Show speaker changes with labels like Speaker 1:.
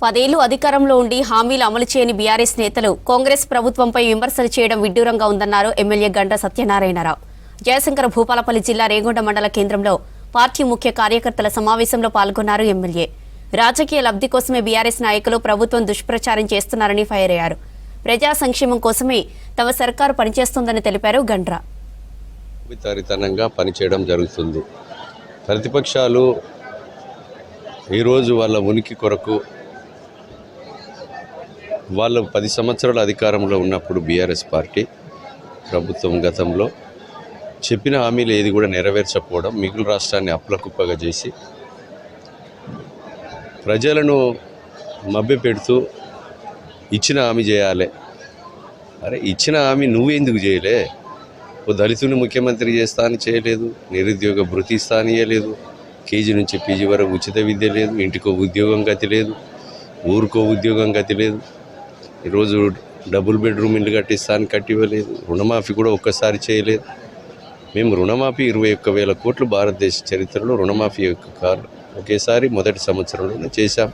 Speaker 1: 10 ఏళ్లు అధికారంలో ఉండి హామీలు అమలు చేయని బీఆర్ఎస్ నేతలు కాంగ్రెస్ ప్రభుత్వంపై విమర్శలు చేయడం విడ్డూరంగా ఉందన్నారు ఎమ్మెల్యే గండ్ర సత్యనారాయణరావు. జయశంకర్ భూపాలపల్లి జిల్లా రేగొండ మండల కేంద్రంలో పార్టీ ముఖ్య కార్యకర్తల సమావేశంలో పాల్గొన్నారు ఎమ్మెల్యే. రాజకీయ లబ్ధి కోసమే బీఆర్ఎస్ నాయకులు ప్రభుత్వం దుష్ప్రచారం చేస్తున్నారని ఫైర్ అయ్యారు. ప్రజా సంక్షేమం కోసమే తమ సర్కారు పనిచేస్తుందని తెలిపారు గండ్ర.
Speaker 2: వితారితనంగా పనిచేయడం జరుగుతుంది. ప్రతిపక్షాలు ఈరోజు వాళ్ళ ఉనికి కొరకు వాళ్ళు 10 సంవత్సరాల అధికారంలో ఉన్నప్పుడు బీఆర్ఎస్ పార్టీ ప్రభుత్వం గతంలో చెప్పిన హామీలు ఏది కూడా నెరవేర్చకపోవడం, మిగులు రాష్ట్రాన్ని అప్పులకుప్పగా చేసి ప్రజలను మభ్యపెడుతూ ఇచ్చిన హామీ చేయాలి. అరే ఇచ్చిన హామీ నువ్వెందుకు చేయలే? ఓ దళితుని ముఖ్యమంత్రి చేస్తా అని చేయలేదు, నిరుద్యోగ భృతి ఇస్తా అని చేయలేదు, కేజీ నుంచి పీజీ వరకు ఉచిత విద్య లేదు, ఇంటికో ఉద్యోగం గతి లేదు, ఊరికో ఉద్యోగం గతి లేదు. ఈరోజు డబుల్ బెడ్రూమ్ ఇల్లు కట్టిస్తానికి కట్టివ్వలేదు, రుణమాఫీ కూడా ఒక్కసారి చేయలేదు. మేము రుణమాఫీ 21,000 కోట్లు భారతదేశ చరిత్రలో రుణమాఫీ ఒకేసారి మొదటి సంవత్సరంలోనే చేశాం.